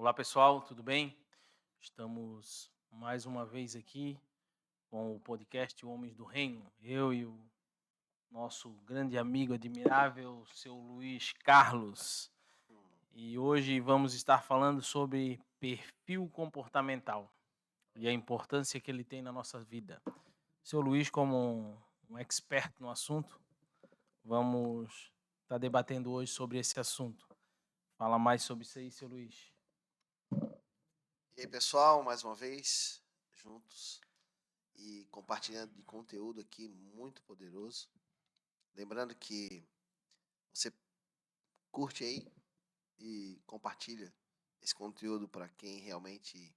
Olá pessoal, tudo bem? Estamos mais uma vez aqui com o podcast Homens do Reino. Eu e o nosso grande amigo admirável, seu Luiz Carlos. E hoje vamos estar falando sobre perfil comportamental e a importância que ele tem na nossa vida. Seu Luiz, como um expert no assunto, vamos estar debatendo hoje sobre esse assunto. Fala mais sobre isso aí, seu Luiz. E aí, pessoal, mais uma vez, juntos e compartilhando de conteúdo aqui muito poderoso. Lembrando que você curte aí e compartilha esse conteúdo para quem realmente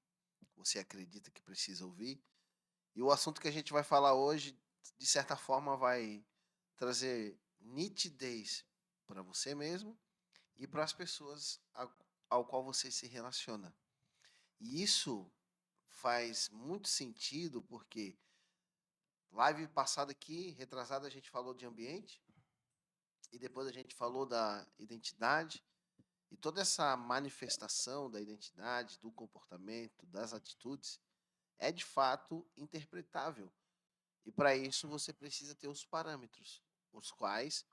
você acredita que precisa ouvir. E o assunto que a gente vai falar hoje, de certa forma, vai trazer nitidez para você mesmo e para as pessoas ao qual você se relaciona. E isso faz muito sentido porque live passada aqui, retrasada, a gente falou de ambiente e depois a gente falou da identidade e toda essa manifestação da identidade, do comportamento, das atitudes é de fato interpretável. E para isso você precisa ter os parâmetros, os quais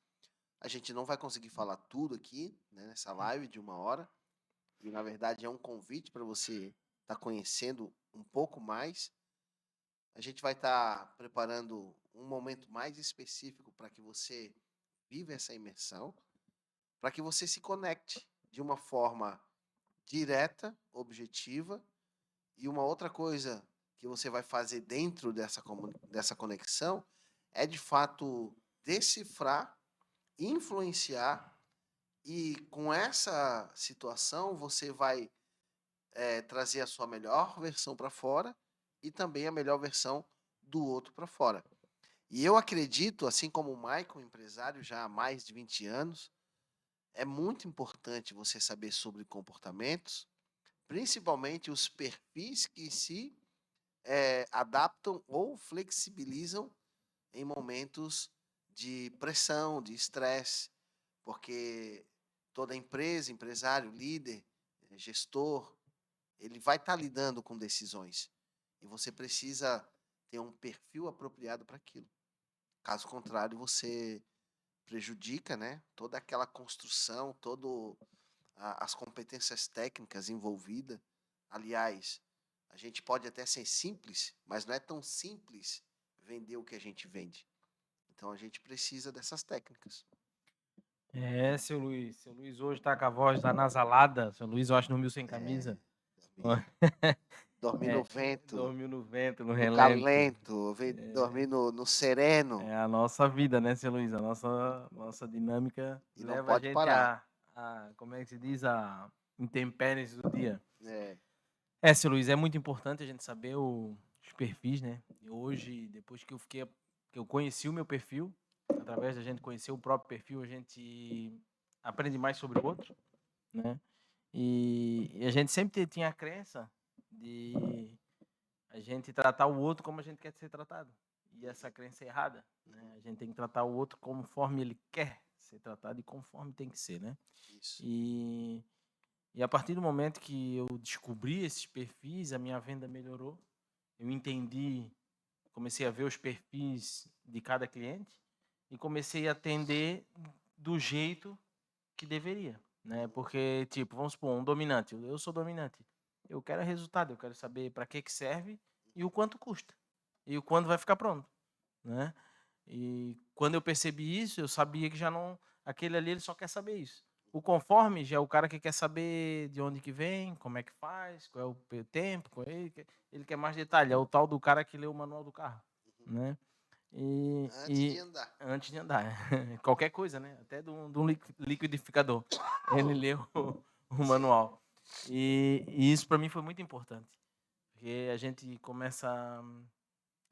a gente não vai conseguir falar tudo aqui, né, nessa live de 1 hora. E na verdade é um convite para você estar conhecendo um pouco mais. A gente vai estar preparando um momento mais específico para que você viva essa imersão, para que você se conecte de uma forma direta, objetiva. E uma outra coisa que você vai fazer dentro dessa conexão é, de fato, decifrar, influenciar, e com essa situação você vai trazer a sua melhor versão para fora e também a melhor versão do outro para fora. E eu acredito, assim como o Michael, empresário já há mais de 20 anos, é muito importante você saber sobre comportamentos, principalmente os perfis que se adaptam ou flexibilizam em momentos de pressão, de estresse, porque toda empresa, empresário, líder, gestor, ele vai estar lidando com decisões. E você precisa ter um perfil apropriado para aquilo. Caso contrário, você prejudica, né, toda aquela construção, todo as competências técnicas envolvidas. Aliás, a gente pode até ser simples, mas não é tão simples vender o que a gente vende. Então a gente precisa dessas técnicas. É, seu Luiz. Seu Luiz hoje tá com a voz anasalada. Seu Luiz, eu acho, dormiu sem É, camisa. dormir, dormir no É, vento, dormiu no vento, no no relento. calento, dormir no sereno É a nossa vida, né, seu Luiz? A nossa dinâmica e não leva a pode gente parar. como é que se diz, a intempéries do dia. É, É, seu Luiz, é muito importante a gente saber os perfis, né? E hoje, depois que eu conheci o meu perfil, através da gente conhecer o próprio perfil, a gente aprende mais sobre o outro, né? E a gente sempre tinha a crença de a gente tratar o outro como a gente quer ser tratado. E essa crença é errada, né? A gente tem que tratar o outro conforme ele quer ser tratado e conforme tem que ser, né? isso. E, e a partir do momento que eu descobri esses perfis, a minha venda melhorou. Eu entendi, comecei a ver os perfis de cada cliente e comecei a atender do jeito que deveria, né? Porque, tipo, vamos supor, um dominante. Eu sou dominante. Eu quero resultado, eu quero saber para que serve e o quanto custa. E o quando vai ficar pronto, né? E quando eu percebi isso, eu sabia que já não... Aquele ali, ele só quer saber isso. O conforme já é o cara que quer saber de onde que vem, como é que faz, qual é o tempo, ele quer mais detalhe. É o tal do cara que lê o manual do carro, Uhum. né? Antes de E andar. antes de andar, qualquer coisa, né? Até de um liquidificador. Ele leu o Sim. manual. E isso para mim foi muito importante, porque a gente começa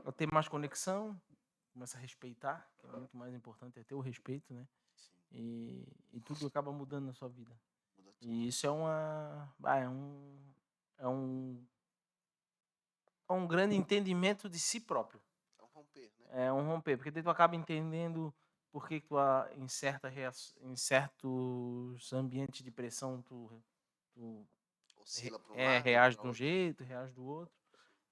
a ter mais conexão, começa a respeitar, que é muito mais importante, é ter o respeito, né? Sim. E tudo acaba mudando na sua vida. Muda tudo. E isso é um grande entendimento de si próprio. É um romper, né? É um romper, porque daí tu acaba entendendo por que tu, em certos ambientes de pressão, tu oscila para um lado, reage para de um outro. jeito, reage do outro.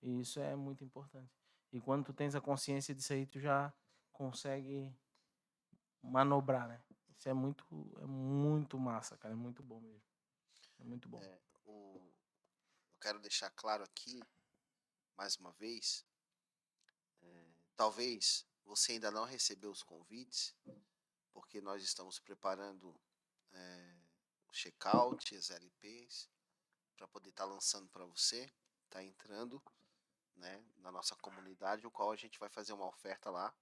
E isso é muito importante. E quando tu tens a consciência disso aí, tu já consegue manobrar, né? Isso é muito massa, cara. É muito bom mesmo. É muito bom. Eu quero deixar claro aqui, mais uma vez, talvez você ainda não recebeu os convites, porque nós estamos preparando o check-out, as LPs, para poder estar lançando para você, tá entrando, né, na nossa comunidade, o qual a gente vai fazer uma oferta lá,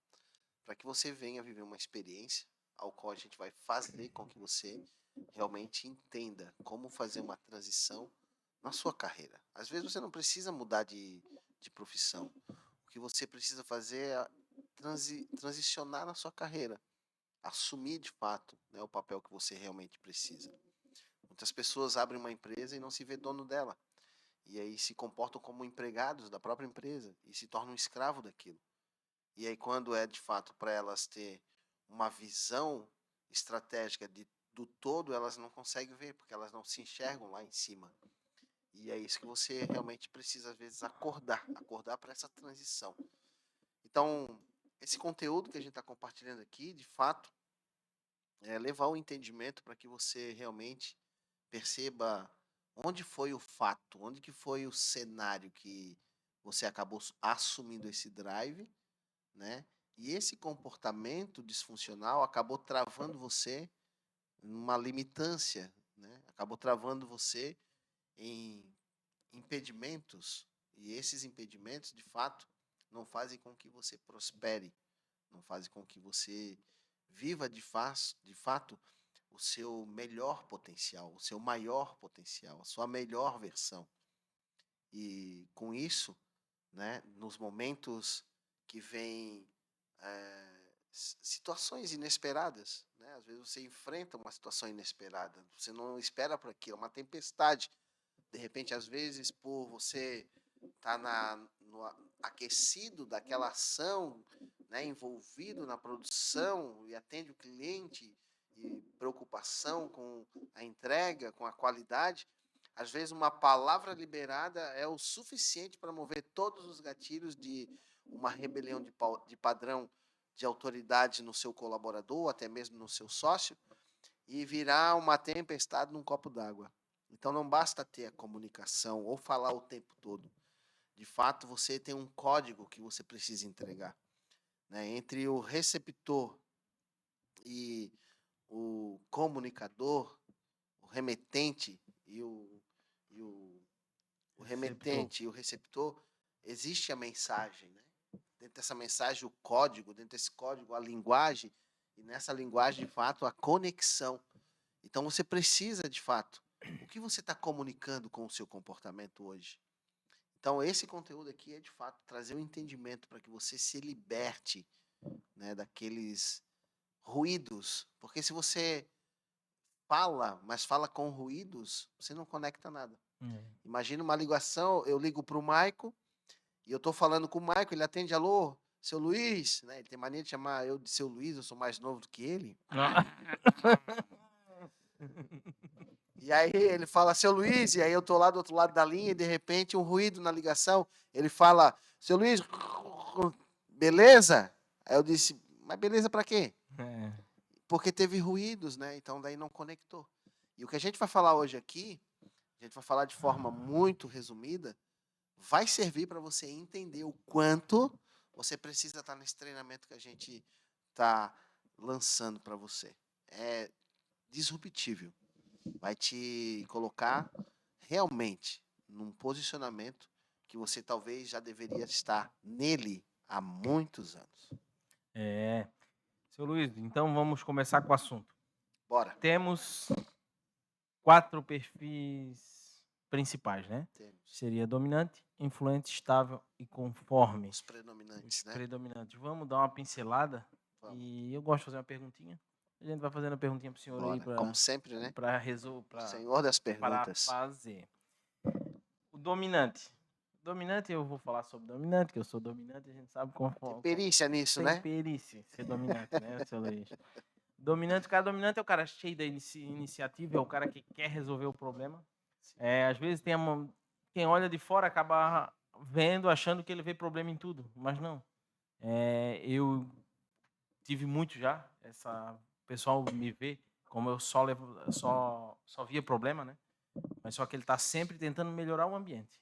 para que você venha viver uma experiência, ao qual a gente vai fazer com que você realmente entenda como fazer uma transição na sua carreira. Às vezes você não precisa mudar de profissão. O que você precisa fazer é transicionar na sua carreira. Assumir de fato, né, o papel que você realmente precisa. Muitas pessoas abrem uma empresa e não se vê dono dela. E aí se comportam como empregados da própria empresa e se tornam escravo daquilo. E aí quando é de fato para elas ter uma visão estratégica do todo, elas não conseguem ver, porque elas não se enxergam lá em cima. E é isso que você realmente precisa, às vezes, acordar para essa transição. Então, esse conteúdo que a gente está compartilhando aqui, de fato, é levar o entendimento para que você realmente perceba onde foi o fato, onde que foi o cenário que você acabou assumindo esse drive, né? E esse comportamento disfuncional acabou travando você numa limitância, né? Acabou travando você em impedimentos, e esses impedimentos, de fato, não fazem com que você prospere, não fazem com que você viva de fato o seu melhor potencial, o seu maior potencial, a sua melhor versão. E com isso, né, nos momentos que vem situações inesperadas, né? Às vezes você enfrenta uma situação inesperada, você não espera por aquilo, uma tempestade. De repente, às vezes, por você estar no aquecido daquela ação, né, envolvido na produção e atende o cliente e preocupação com a entrega, com a qualidade, às vezes uma palavra liberada é o suficiente para mover todos os gatilhos de uma rebelião de padrão de autoridade no seu colaborador, até mesmo no seu sócio, e virar uma tempestade num copo d'água. Então não basta ter a comunicação ou falar o tempo todo. De fato, você tem um código que você precisa entregar, né? Entre o receptor e o comunicador, o remetente e o remetente e o receptor, existe a mensagem, né? Dentro dessa mensagem, o código, dentro desse código, a linguagem, e nessa linguagem, de fato, a conexão. Então você precisa, de fato, o que você está comunicando com o seu comportamento hoje? Então esse conteúdo aqui é, de fato, trazer um entendimento para que você se liberte, né, daqueles ruídos. Porque se você fala, mas fala com ruídos, você não conecta nada. Imagina uma ligação, eu ligo para o Maico, e eu estou falando com o Maico, ele atende, alô, seu Luiz, né? Ele tem mania de chamar eu de seu Luiz, eu sou mais novo do que ele. E aí ele fala, seu Luiz, e aí eu tô lá do outro lado da linha, e de repente um ruído na ligação, ele fala, seu Luiz, beleza? Aí eu disse, mas beleza para quê? Porque teve ruídos, né? Então daí não conectou. E o que a gente vai falar hoje aqui, a gente vai falar de forma muito resumida, vai servir para você entender o quanto você precisa estar nesse treinamento que a gente está lançando para você. É disruptível. Vai te colocar realmente num posicionamento que você talvez já deveria estar nele há muitos anos. Seu Luiz, então vamos começar com o assunto. Bora. Temos 4 perfis principais, né? Temos. Seria dominante, influente, estável e conforme. Os predominantes, Os né? predominantes. Vamos dar uma pincelada? Vamos. E eu gosto de fazer uma perguntinha. A gente vai fazendo a perguntinha para o senhor. Bora. aí para como sempre, né? Para resolver. Senhor das Para perguntas. fazer. O dominante. Dominante, eu vou falar sobre dominante, que eu sou dominante, a gente sabe Tem perícia nisso, tem né? perícia em ser dominante, né, seu Luiz? Dominante, o cara dominante é o cara cheio da iniciativa, é o cara que quer resolver o problema, Sim. Às vezes quem olha de fora acaba vendo, achando que ele vê problema em tudo, mas não. Eu tive muito já, o pessoal me vê como eu só via problema, né? Mas só que ele está sempre tentando melhorar o ambiente.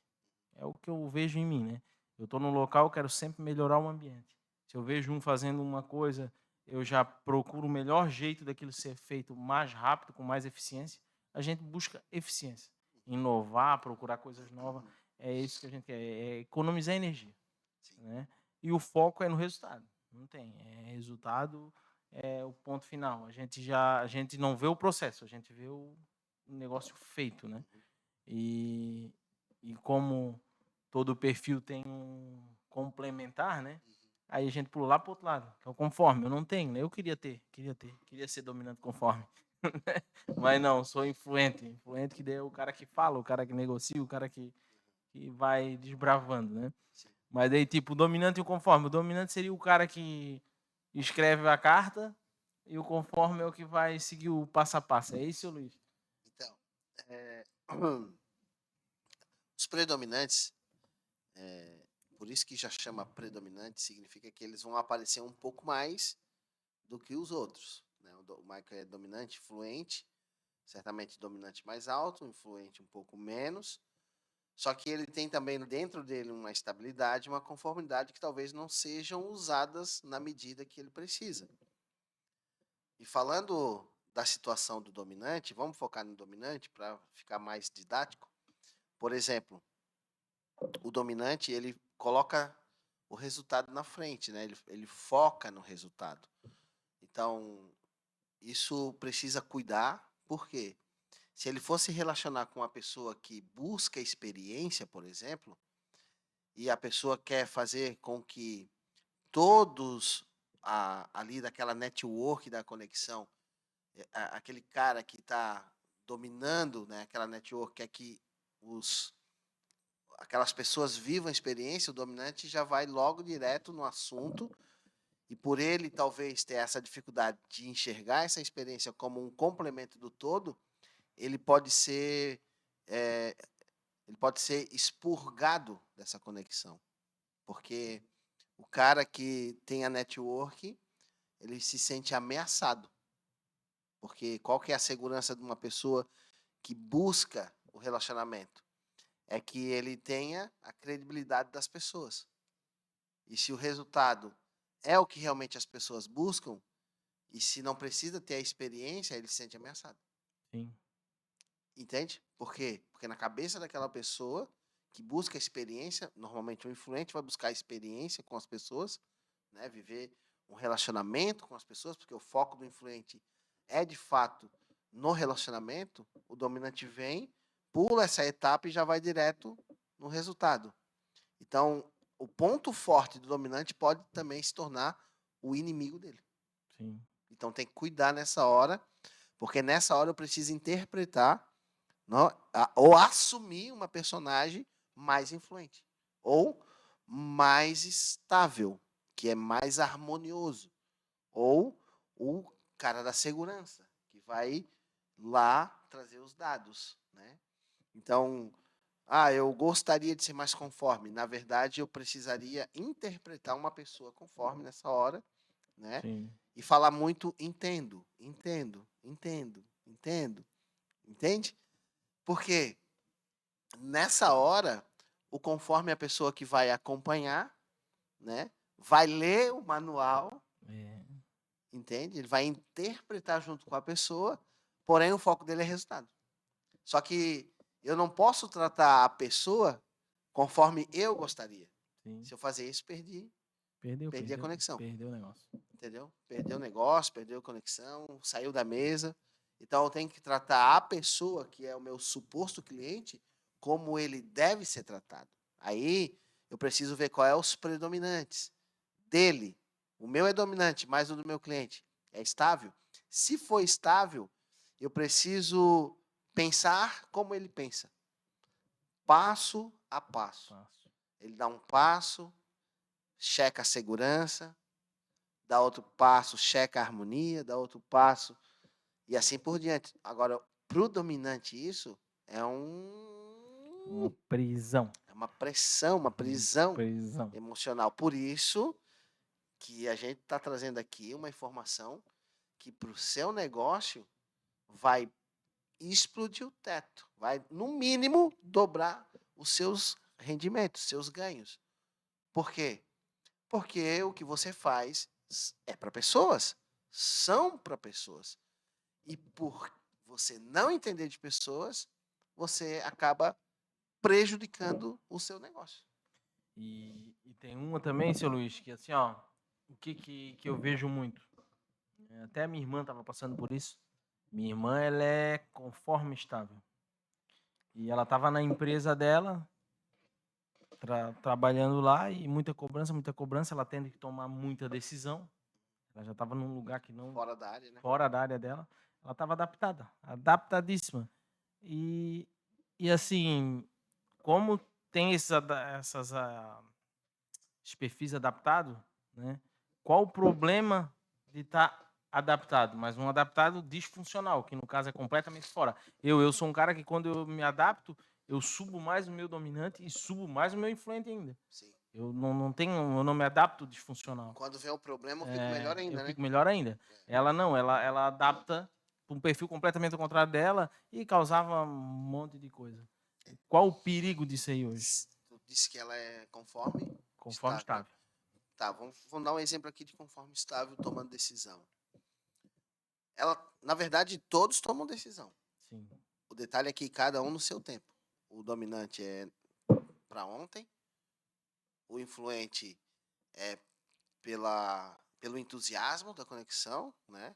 É o que eu vejo em mim, né? Eu estou num local, eu quero sempre melhorar o ambiente. Se eu vejo um fazendo uma coisa, eu já procuro o melhor jeito daquilo ser feito mais rápido, com mais eficiência. A gente busca eficiência, inovar, procurar coisas novas. É isso que a gente quer, é economizar energia, Sim. né? E o foco é no resultado. Não tem, resultado é o ponto final. A gente não vê o processo, a gente vê o negócio feito, né? E, e como todo perfil tem um complementar, né? Aí a gente pula lá para o outro lado, que é o conforme. Eu não tenho, né? Eu queria ser dominante conforme. Mas não, sou influente. Influente que daí é o cara que fala, o cara que negocia, o cara que vai desbravando, né? Sim. Mas aí, tipo, o dominante e o conforme. O dominante seria o cara que escreve a carta e o conforme é o que vai seguir o passo a passo. É isso, Luiz? Então, os predominantes, por isso que já chama predominante, significa que eles vão aparecer um pouco mais do que os outros, né? O Michael é dominante, fluente, certamente dominante mais alto, influente um pouco menos. Só que ele tem também dentro dele uma estabilidade, uma conformidade que talvez não sejam usadas na medida que ele precisa. E falando da situação do dominante, vamos focar no dominante para ficar mais didático. Por exemplo, o dominante ele coloca o resultado na frente, né? Ele foca no resultado. Então, isso precisa cuidar, por quê? Se ele fosse relacionar com uma pessoa que busca experiência, por exemplo, e a pessoa quer fazer com que todos ali daquela network da conexão, aquele cara que está dominando, né, aquela network, quer que aquelas pessoas vivam a experiência, o dominante já vai logo direto no assunto, e por ele talvez ter essa dificuldade de enxergar essa experiência como um complemento do todo, ele pode ser é, ele pode ser expurgado dessa conexão, porque o cara que tem a network, ele se sente ameaçado, porque qual que é a segurança de uma pessoa que busca o relacionamento? É que ele tenha a credibilidade das pessoas. E se o resultado é o que realmente as pessoas buscam, e se não precisa ter a experiência, ele se sente ameaçado. Sim. Entende? Por quê? Porque na cabeça daquela pessoa que busca experiência, normalmente o influente vai buscar experiência com as pessoas, né? Viver um relacionamento com as pessoas, porque o foco do influente é de fato no relacionamento. O dominante vem, pula essa etapa e já vai direto no resultado. Então, o ponto forte do dominante pode também se tornar o inimigo dele. Sim. Então, tem que cuidar nessa hora, porque nessa hora eu preciso interpretar ou assumir uma personagem mais influente, ou mais estável, que é mais harmonioso, ou o cara da segurança, que vai lá trazer os dados, né? Então, eu gostaria de ser mais conforme. Na verdade, eu precisaria interpretar uma pessoa conforme nessa hora, né? Sim. E falar muito entendo, entendo, entendo, entendo. Entende? Porque nessa hora, o conforme é a pessoa que vai acompanhar, né? Vai ler o manual, É. entende? Ele vai interpretar junto com a pessoa, porém o foco dele é resultado. Só que eu não posso tratar a pessoa conforme eu gostaria. Sim. Se eu fazer isso, perdi a conexão. Perdeu o negócio. Entendeu? Perdeu o negócio, perdeu a conexão, saiu da mesa. Então eu tenho que tratar a pessoa, que é o meu suposto cliente, como ele deve ser tratado. Aí eu preciso ver qual é os predominantes dele. O meu é dominante, mas o do meu cliente é estável. Se for estável, eu preciso pensar como ele pensa, passo a passo. Fácil. Ele dá um passo, checa a segurança, dá outro passo, checa a harmonia, dá outro passo, e assim por diante. Agora, para o dominante isso, é Uma prisão. é uma pressão, uma prisão Prisão. emocional. Por isso que a gente está trazendo aqui uma informação que para o seu negócio vai explodir o teto, vai no mínimo dobrar os seus rendimentos, seus ganhos. Por quê? Porque o que você faz é para pessoas, são para pessoas. E por você não entender de pessoas, você acaba prejudicando o seu negócio. E tem uma também, seu Luiz, que assim, ó, o que eu vejo muito. Até a minha irmã estava passando por isso. Minha irmã, ela é conforme estável. E ela estava na empresa dela, trabalhando lá, e muita cobrança, ela tendo que tomar muita decisão. Ela já estava num lugar que não... Fora da área, né? Fora da área dela. Ela estava adaptada, adaptadíssima. E assim, como tem esses perfis adaptados, né? Qual o problema de estar adaptado? Mas um adaptado disfuncional, que no caso é completamente fora. Eu sou um cara que quando eu me adapto, eu subo mais o meu dominante e subo mais o meu influente ainda. Sim. Eu não me adapto disfuncional. Quando vem o problema, eu fico melhor ainda, Eu né? fico melhor ainda. Ela não, ela adapta para um perfil completamente ao contrário dela e causava um monte de coisa. Qual o perigo disso aí hoje? Tu disse que ela é conforme Conforme estável. Tá, vamos dar um exemplo aqui de conforme estável tomando decisão. Ela, na verdade, todos tomam decisão. Sim. O detalhe é que cada um no seu tempo. O dominante é para ontem, o influente é pelo entusiasmo da conexão, né?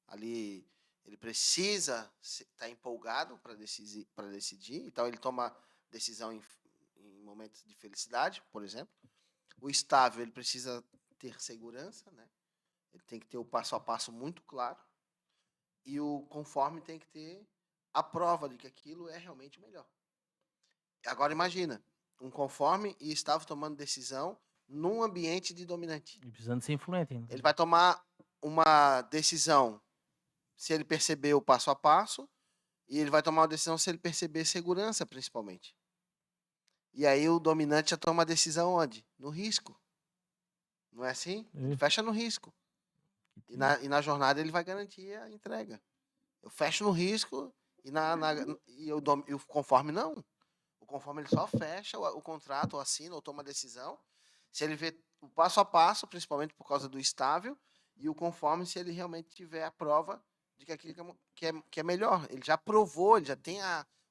Ali ele precisa estar empolgado para decidir, então ele toma decisão em momentos de felicidade, por exemplo. O estável, ele precisa ter segurança, né? Ele tem que ter o passo a passo muito claro. E o conforme tem que ter a prova de que aquilo é realmente melhor. Agora imagina, um conforme e estável tomando decisão num ambiente de dominante. E precisando ser influente ainda. Ele vai tomar uma decisão se ele perceber o passo a passo, e ele vai tomar uma decisão se ele perceber segurança, principalmente. E aí o dominante já toma a decisão onde? No risco. Não é assim? Ele fecha no risco. E na jornada ele vai garantir a entrega. Eu fecho no risco e o conforme não. O conforme ele só fecha o contrato, ou assina, ou toma a decisão, se ele vê o passo a passo, principalmente por causa do estável, e o conforme se ele realmente tiver a prova de que aquilo que é melhor. Ele já provou, ele já tem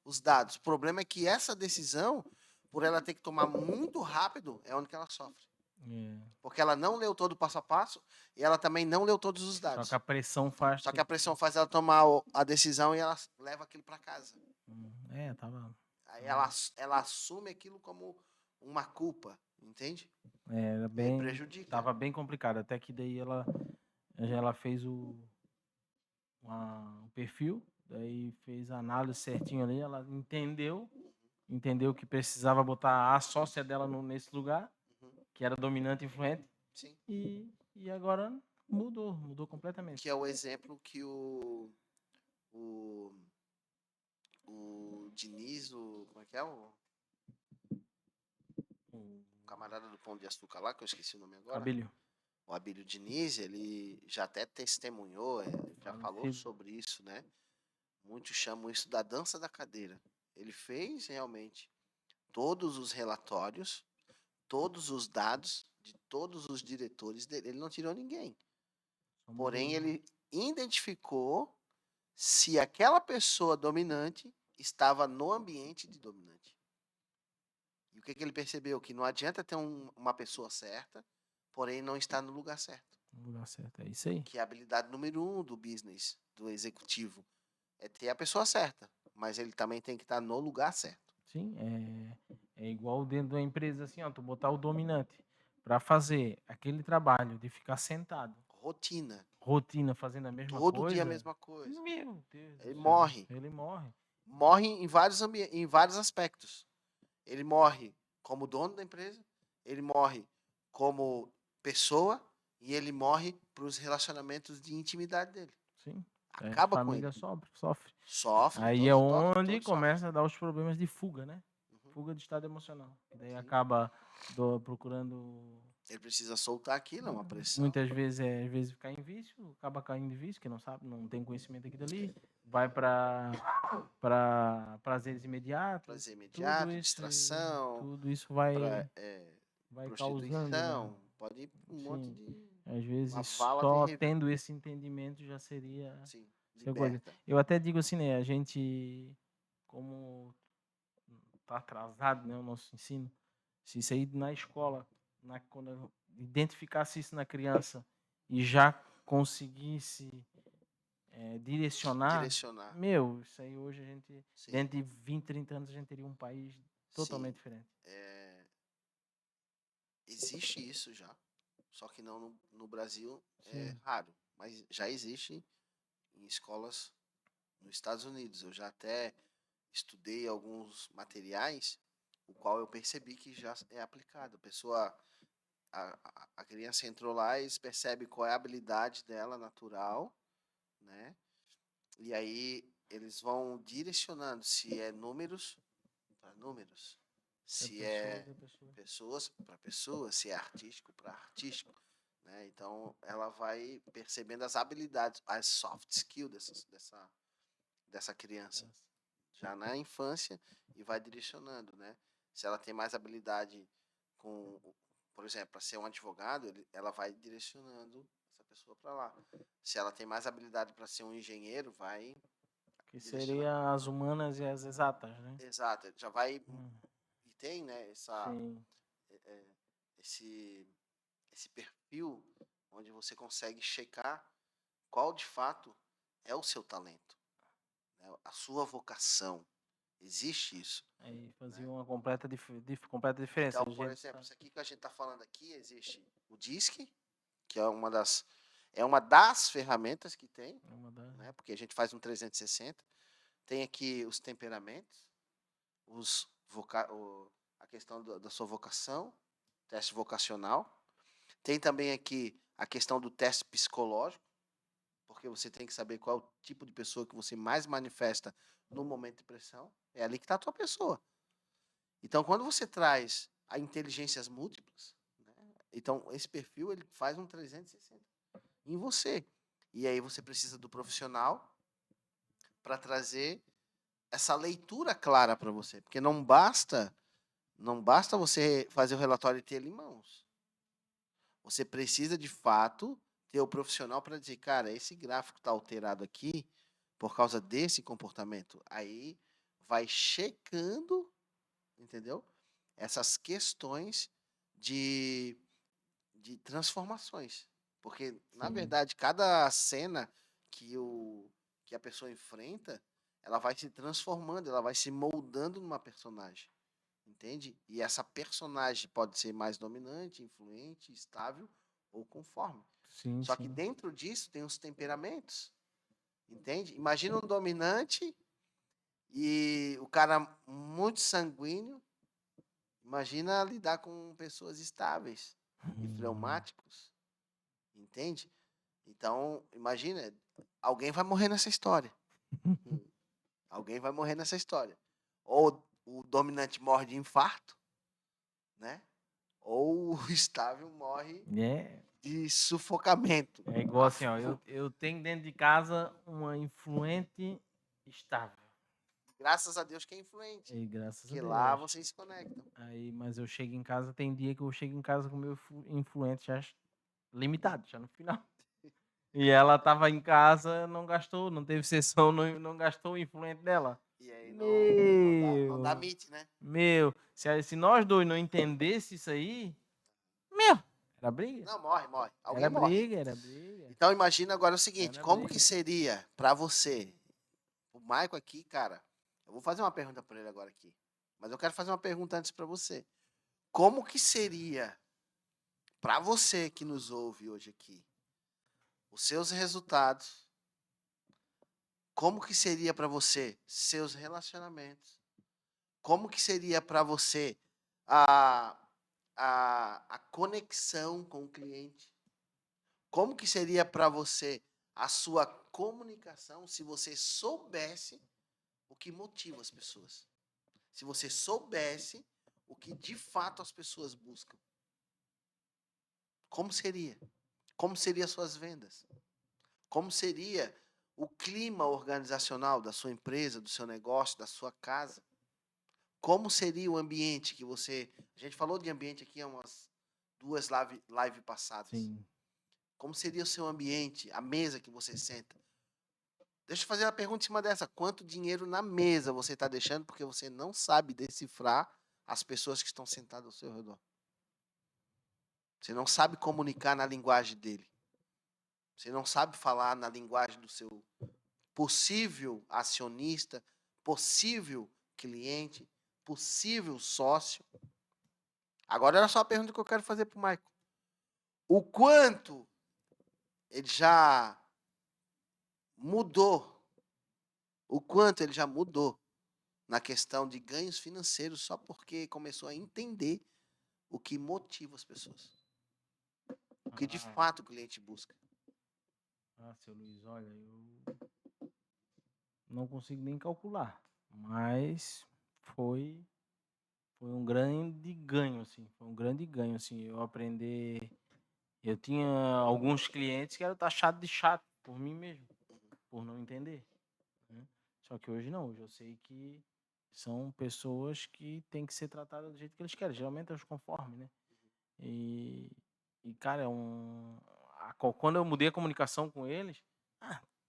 os dados. O problema é que essa decisão, por ela ter que tomar muito rápido, é onde que ela sofre. Porque ela não leu todo o passo a passo e ela também não leu todos os dados. Só que a pressão faz. Só que a pressão faz ela tomar a decisão e ela leva aquilo para casa. Tava. Aí ela assume aquilo como uma culpa, entende? Era bem. Prejudica. Tava bem complicado. Até que daí ela fez o perfil, daí fez a análise certinho ali. Ela entendeu que precisava botar a sócia dela nesse lugar, que era dominante e influente. Sim. E agora mudou completamente. Que é o exemplo que o Diniz, como é que é? O camarada do Pão de Açúcar lá, que eu esqueci o nome agora. Abílio. O Abílio Diniz, ele já até testemunhou, já falou sobre isso, né? Muitos chamam isso da dança da cadeira. Ele fez realmente todos os relatórios, todos os dados de todos os diretores dele. Ele não tirou ninguém. Porém, ele identificou se aquela pessoa dominante estava no ambiente de dominante. E o que ele percebeu? Que não adianta ter uma pessoa certa, porém não está no lugar certo. No lugar certo, é isso aí. Que é a habilidade número 1 do business, do executivo. É ter a pessoa certa, mas ele também tem que estar no lugar certo. Sim, é igual dentro da empresa, assim, ó, tu botar o dominante para fazer aquele trabalho de ficar sentado. Rotina, fazendo a mesma coisa. Todo dia a mesma coisa. Meu Deus. Ele morre. Ele morre. Morre em vários aspectos. Ele morre como dono da empresa, ele morre como pessoa e ele morre para os relacionamentos de intimidade dele. Sim. A acaba com família ele. sofre. Sofre, Aí é todos onde sofrem. começa a dar os problemas de fuga, né? Uhum, Fuga de estado emocional. Daí sim. acaba procurando, Ele precisa soltar aquilo, é uma pressão. muitas vezes, às vezes ficar em vício, acaba caindo em vício, que não sabe, não tem conhecimento daquilo ali, vai para prazeres imediatos, Prazer imediato, distração, tudo isso vai causando, né? prostituição, pode ir um monte Sim, de... às Uma vezes vala só terrível. tendo esse entendimento já seria Sim, coisa. liberta. Eu até digo assim, né? A gente, como tá atrasado, né, o nosso ensino, se isso aí na escola, quando eu identificasse isso na criança e já conseguisse direcionar, Direcionar. meu, isso aí hoje a gente, Sim, dentro de 20, 30 anos, a gente teria um país totalmente sim. diferente. Existe isso já. Só que não no Brasil é Sim. raro. Mas já existe em escolas nos Estados Unidos. Eu já até estudei alguns materiais, o qual eu percebi que já é aplicado. A criança entrou lá e eles percebem qual é a habilidade dela natural, né? E aí eles vão direcionando se é números para números, se é pessoas para pessoas, se é artístico para artístico, né? Então ela vai percebendo as habilidades, as soft skills dessa criança já na infância e vai direcionando, né? Se ela tem mais habilidade com, por exemplo, para ser um advogado, ela vai direcionando essa pessoa para lá. Se ela tem mais habilidade para ser um engenheiro, vai Que direcionar. seria as humanas e as exatas, né? Exato, já vai e tem, né, Sim. esse esse perfil onde você consegue checar qual de fato é o seu talento, né, a sua vocação. Existe isso. Aí fazia uma completa diferença. Então, A por gente exemplo, isso aqui que a gente está falando aqui, existe o DISC, que é uma das ferramentas que tem, né? Porque a gente faz um 360. Tem aqui os temperamentos, a questão da sua vocação, teste vocacional. Tem também aqui a questão do teste psicológico, porque você tem que saber qual é o tipo de pessoa que você mais manifesta no momento de pressão. É ali que está a tua pessoa. Então, quando você traz a inteligências múltiplas, né, então esse perfil ele faz um 360 em você. E aí você precisa do profissional para trazer essa leitura clara para você, porque não basta você fazer o relatório e ter ele em mãos. Você precisa de fato ter o profissional para dizer, cara, esse gráfico está alterado aqui por causa desse comportamento. Aí vai checando, entendeu? Essas questões de, de transformações. Porque, na verdade, cada cena que a pessoa enfrenta, ela vai se transformando, ela vai se moldando numa personagem. Entende? E essa personagem pode ser mais dominante, influente, estável ou conforme. Sim, Só que sim. dentro disso tem os temperamentos. Entende? Imagina um dominante e o cara muito sanguíneo. Imagina lidar com pessoas estáveis e fleumáticos. Entende? Então, imagina, alguém vai morrer nessa história. Alguém vai morrer nessa história. Ou o dominante morre de infarto, né? Ou o estável morre de sufocamento. É igual assim, ó, eu tenho dentro de casa uma influente estável. Graças a Deus que é influente. E graças Porque a lá Deus. vocês se conectam. Aí, mas eu chego em casa, tem dia que eu chego em casa com o meu influente já limitado, já no final. E ela tava em casa, não gastou, não teve sessão, não gastou o influente dela. E aí não dá Meu, meet, né? se nós dois não entendesse isso aí, meu, era briga. Não, morre. Alguém Era morre. briga, era briga. Então imagina agora o seguinte, Era como briga. que seria para você, o Maico aqui, cara, eu vou fazer uma pergunta para ele agora aqui, mas eu quero fazer uma pergunta antes para você. Como que seria para você que nos ouve hoje aqui, os seus resultados, como que seria para você seus relacionamentos, como que seria para você a, a conexão com o cliente, como que seria para você a sua comunicação se você soubesse o que motiva as pessoas. Se você soubesse o que de fato as pessoas buscam. Como seria? Como seriam suas vendas? Como seria o clima organizacional da sua empresa, do seu negócio, da sua casa? Como seria o ambiente que você... A gente falou de ambiente aqui há umas 2 live passadas. Sim. Como seria o seu ambiente, a mesa que você senta? Deixa eu fazer uma pergunta em cima dessa. Quanto dinheiro na mesa você está deixando porque você não sabe decifrar as pessoas que estão sentadas ao seu redor? Você não sabe comunicar na linguagem dele. Você não sabe falar na linguagem do seu possível acionista, possível cliente, possível sócio. Agora, olha só a pergunta que eu quero fazer para o Michael. O quanto ele já mudou, na questão de ganhos financeiros só porque começou a entender o que motiva as pessoas. O que de fato o cliente busca. Seu Luiz, olha, eu não consigo nem calcular, mas foi um grande ganho, assim, eu aprender. Eu tinha alguns clientes que eram taxados de chato por mim mesmo, por não entender, né? Só que hoje não, hoje eu sei que são pessoas que têm que ser tratadas do jeito que eles querem, geralmente é os conformes, né? E, cara, quando eu mudei a comunicação com eles,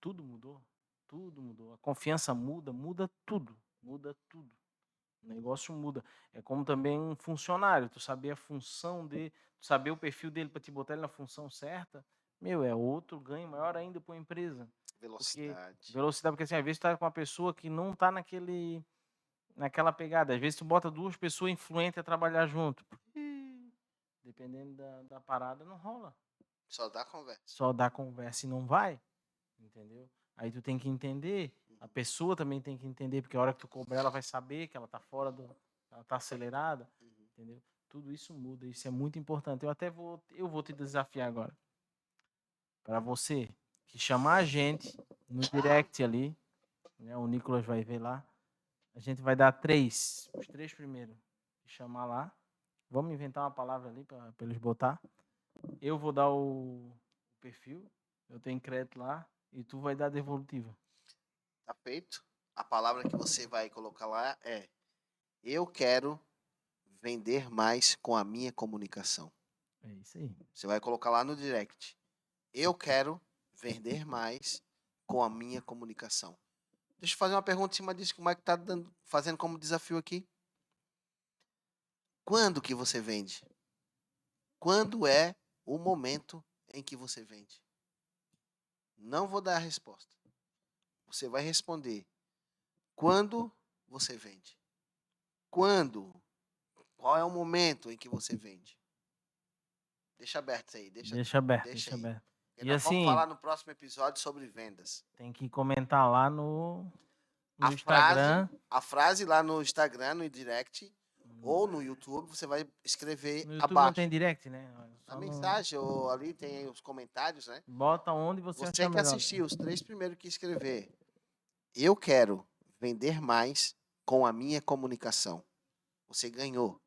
tudo mudou, tudo mudou. A confiança muda tudo, O negócio muda. É como também um funcionário, tu saber a função dele, tu saber o perfil dele para te botar ele na função certa, é outro ganho maior ainda para a empresa. Velocidade. Porque assim, às vezes tu tá com uma pessoa que não tá naquela pegada. Às vezes tu bota 2 pessoas influentes a trabalhar junto. Dependendo da parada, não rola. Só dá conversa. Só dá conversa e não vai, entendeu? Aí tu tem que entender, a pessoa também tem que entender, porque a hora que tu cobrar, ela vai saber que ela tá ela tá acelerada, entendeu? Tudo isso muda, isso é muito importante. Eu vou te desafiar agora. Para você que chamar a gente no direct ali, né? O Nicolas vai ver lá. A gente vai dar os 3 primeiros. Chamar lá. Vamos inventar uma palavra ali para eles botar. Eu vou dar o perfil, eu tenho crédito lá, e tu vai dar a devolutiva. Tá feito? A palavra que você vai colocar lá é: eu quero vender mais com a minha comunicação. É isso aí. Você vai colocar lá no direct: eu quero vender mais com a minha comunicação. Deixa eu fazer uma pergunta em cima disso que o Mike está fazendo como desafio aqui. Quando que você vende? Quando é o momento em que você vende? Não vou dar a resposta. Você vai responder: quando você vende? Quando? Qual é o momento em que você vende? Deixa aberto aí. Deixa aberto. E nós vamos falar no próximo episódio sobre vendas. Tem que comentar lá no Instagram. A frase lá no Instagram, no direct, ou no YouTube, você vai escrever no YouTube abaixo. não tem direct, né? A mensagem, ou ali tem os comentários, né? Bota onde você achar melhor. Você que assistiu, os 3 primeiros que escrever: eu quero vender mais com a minha comunicação. Você ganhou o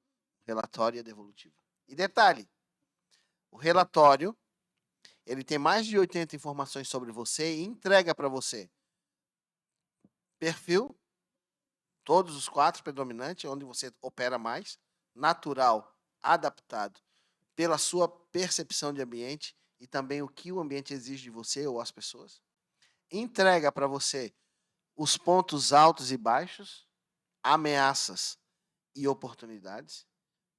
relatório devolutivo. E detalhe, o relatório, ele tem mais de 80 informações sobre você e entrega para você perfil, todos os 4 predominantes, onde você opera mais, natural, adaptado, pela sua percepção de ambiente e também o que o ambiente exige de você ou as pessoas. Entrega para você os pontos altos e baixos, ameaças e oportunidades,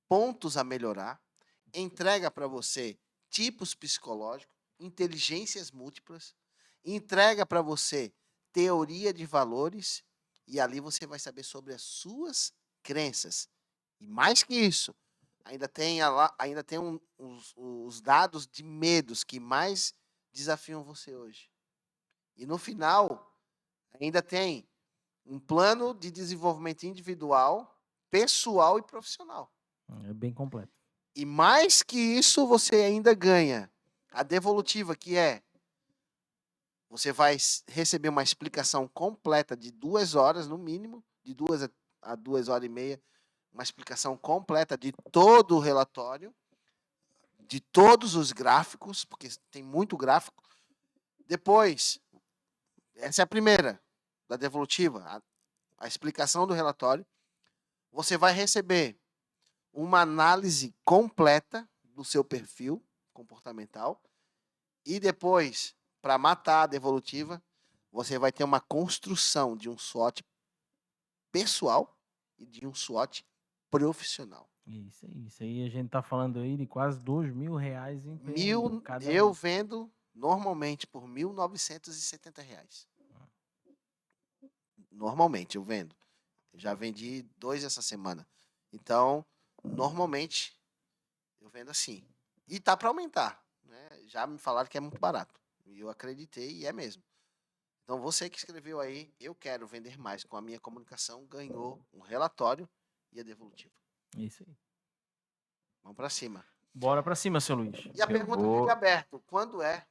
pontos a melhorar, entrega para você tipos psicológicos, inteligências múltiplas, entrega para você teoria de valores, e ali você vai saber sobre as suas crenças. E mais que isso, ainda tem os dados de medos que mais desafiam você hoje. E no final, ainda tem um plano de desenvolvimento individual, pessoal e profissional. É bem completo. E mais que isso, você ainda ganha a devolutiva, que é Você vai receber uma explicação completa de 2 horas, no mínimo, de 2 a 2 horas e meia, uma explicação completa de todo o relatório, de todos os gráficos, porque tem muito gráfico. Depois, essa é a primeira, da devolutiva, a explicação do relatório. Você vai receber uma análise completa do seu perfil comportamental e depois, para matar a devolutiva, você vai ter uma construção de um SWOT pessoal e de um SWOT profissional. Isso aí a gente tá falando aí de quase R$ 2.000 em cada Eu um. vendo normalmente por R$ 1.970. Normalmente eu vendo. Já vendi 2 essa semana. Então, normalmente eu vendo assim. E tá para aumentar, né? Já me falaram que é muito barato. E eu acreditei e é mesmo. Então, você que escreveu aí, eu quero vender mais com a minha comunicação, ganhou um relatório e a devolutiva. Isso aí. Vamos para cima. Bora pra cima, seu Luiz. E a pergunta fica aberta. Quando é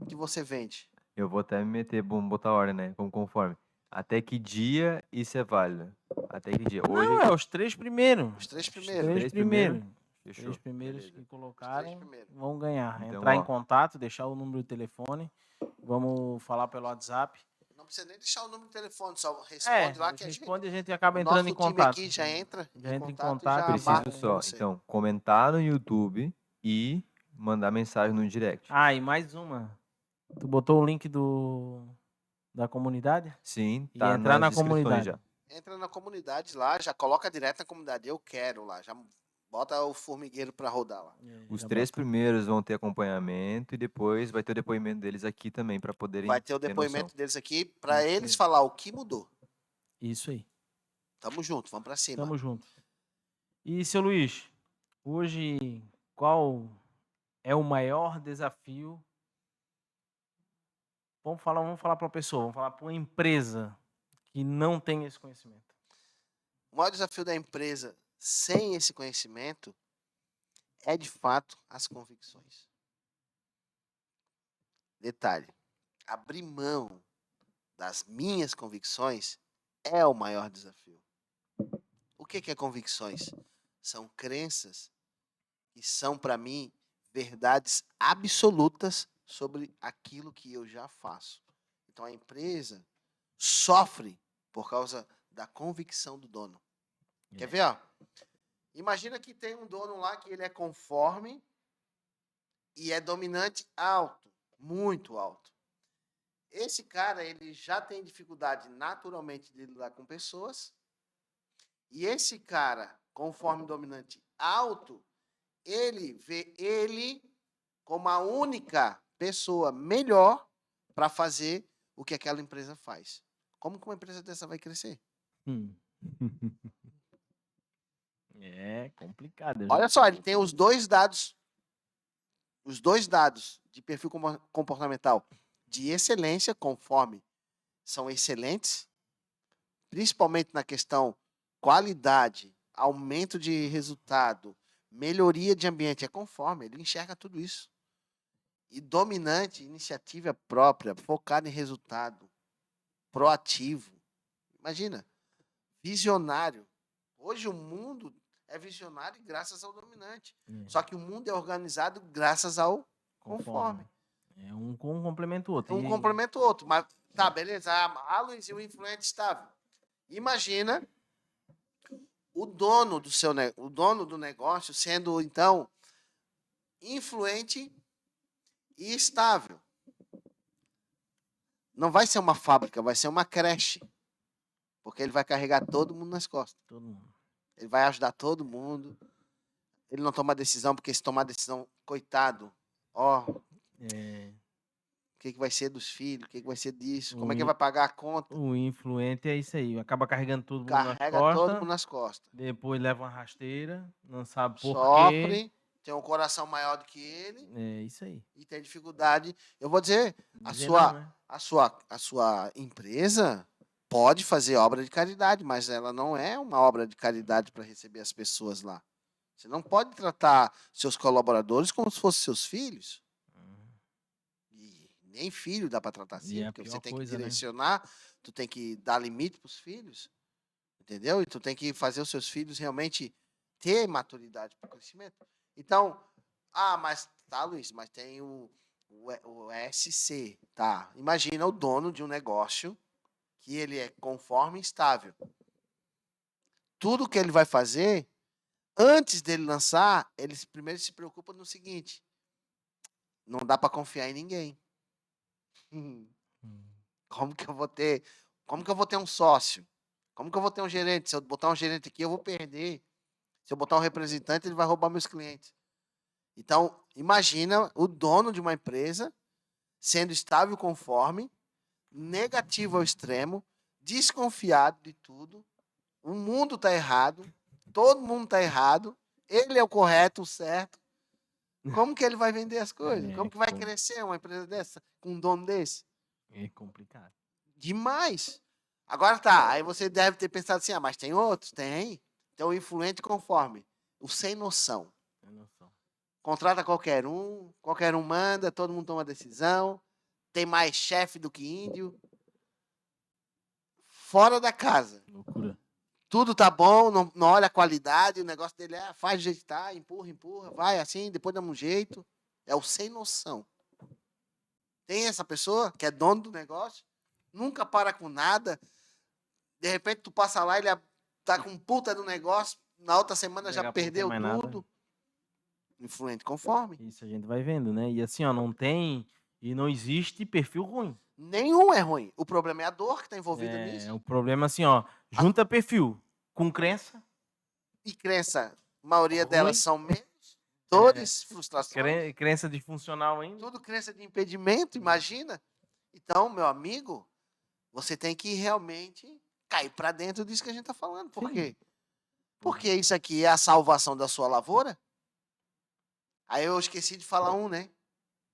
que você vende? Eu vou até me meter, vamos botar ordem, né? Como conforme. Até que dia isso é válido? Até que dia? Hoje, Não, é os 3 primeiros. Os 3 Os primeiros. 3 primeiros. Os Fechou. 3 primeiros Beleza. que colocarem primeiros. vão ganhar. Então, Entrar em ó. contato, deixar o número de telefone. Vamos falar pelo WhatsApp. Não precisa nem deixar o número de telefone, só responde lá que a gente. responde, a gente acaba O entrando em nosso time contato. aqui já entra Já entra em e contato. já Preciso marca só, você. então, comentar no YouTube e mandar mensagem no direct. Ah, e mais uma. Tu botou o link da comunidade? Sim, E tá entrar nas na descrições comunidade. já. Entra na comunidade lá, já coloca direto na comunidade. Eu quero lá, já bota o formigueiro para rodar lá. Os Já 3 bota. primeiros vão ter acompanhamento e depois vai ter o depoimento deles aqui também para poderem Vai ter o ter depoimento noção. deles aqui para Isso eles aí. falar o que mudou. Isso aí. Tamo junto, vamos para cima. Tamo junto. E, seu Luiz, hoje qual é o maior desafio? Vamos falar para uma pessoa, vamos falar para uma empresa que não tem esse conhecimento. O maior desafio da empresa sem esse conhecimento é, de fato, as convicções. Detalhe, abrir mão das minhas convicções é o maior desafio. O que é convicções? São crenças que são, para mim, verdades absolutas sobre aquilo que eu já faço. Então, a empresa sofre por causa da convicção do dono. Quer ver? Ó? Imagina que tem um dono lá que ele é conforme e é dominante alto, muito alto. Esse cara, ele já tem dificuldade naturalmente de lidar com pessoas. E esse cara, conforme dominante alto, ele vê ele como a única pessoa melhor para fazer o que aquela empresa faz. Como que uma empresa dessa vai crescer? É complicado. Olha só, ele tem os dois dados de perfil comportamental de excelência, conforme são excelentes, principalmente na questão qualidade, aumento de resultado, melhoria de ambiente, é conforme, ele enxerga tudo isso. E dominante, iniciativa própria, focado em resultado, proativo. Imagina, visionário. Hoje o mundo é visionário graças ao dominante. Só que o mundo é organizado graças ao conforme. É um complementa o outro. Um complementa o outro. Mas tá, beleza. Luiz, e o influente estável. Imagina o dono do negócio sendo, então, influente e estável. Não vai ser uma fábrica, vai ser uma creche. Porque ele vai carregar todo mundo nas costas. Todo mundo. Ele vai ajudar todo mundo. Ele não toma decisão, porque se tomar decisão, coitado, o que vai ser dos filhos, o que vai ser disso, como é que vai pagar a conta? O influente é isso aí, acaba carregando todo mundo Carrega nas costas, todo mundo nas costas. depois leva uma rasteira, não sabe por quê. Sofre, tem um coração maior do que ele. É isso aí. E tem dificuldade. Eu vou dizer, a sua empresa pode fazer obra de caridade, mas ela não é uma obra de caridade para receber as pessoas lá. Você não pode tratar seus colaboradores como se fossem seus filhos. E Nem filho dá para tratar E assim, é a porque você pior tem que coisa, né? direcionar, tu tem que dar limite para os filhos, entendeu? E tu tem que fazer os seus filhos realmente ter maturidade para o crescimento. Então, mas tá, Luiz, mas tem o SC, tá? Imagina o dono de um negócio que ele é conforme e estável. Tudo que ele vai fazer, antes dele lançar, ele primeiro se preocupa no seguinte: não dá para confiar em ninguém. Hum. Como que eu vou ter, como que eu vou ter um sócio? Como que eu vou ter um gerente? Se eu botar um gerente aqui, eu vou perder. Se eu botar um representante, ele vai roubar meus clientes. Então, imagina o dono de uma empresa sendo estável conforme, negativo ao extremo, desconfiado de tudo, o mundo está errado, todo mundo está errado, ele é o correto, o certo. Como que ele vai vender as coisas? Como que vai crescer uma empresa dessa com um dono desse? É complicado. Demais. Agora tá, aí você deve ter pensado assim, mas tem outros? Tem. Tem o influente conforme, o sem noção. Tem noção. Contrata qualquer um manda, todo mundo toma decisão, tem mais chefe do que índio. Fora da casa. Loucura. Tudo tá bom, não olha a qualidade, o negócio dele faz do jeito que tá, empurra, vai assim, depois dá um jeito. É o sem noção. Tem essa pessoa que é dono do negócio, nunca para com nada, de repente tu passa lá, ele tá com puta do negócio, na outra semana já Daqui a pouco não tem perdeu mais nada. tudo. Influente conforme. Isso a gente vai vendo, né? E assim, ó, não tem e não existe perfil ruim. Nenhum é ruim. O problema é a dor que está envolvida nisso. O problema assim, ó, junta perfil com crença, E crença, a maioria ruim, delas são menos, dores, frustrações, crença disfuncional ainda. tudo crença de impedimento, imagina. Então, meu amigo, você tem que realmente cair para dentro disso que a gente está falando. Por Sim. quê? Porque isso aqui é a salvação da sua lavoura. Aí eu esqueci de falar né?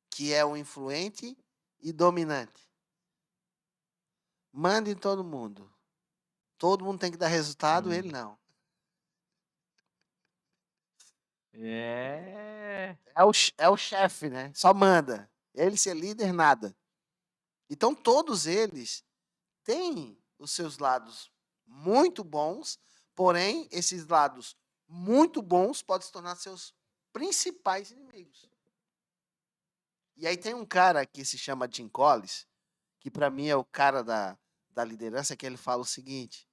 Que é o influente e dominante. Manda em todo mundo. Todo mundo tem que dar resultado, ele não. É o chefe, né? Só manda. Ele ser líder, nada. Então, todos eles têm os seus lados muito bons, porém, esses lados muito bons podem se tornar seus principais inimigos. E aí tem um cara que se chama Jim Collins, que para mim é o cara da liderança, que ele fala o seguinte: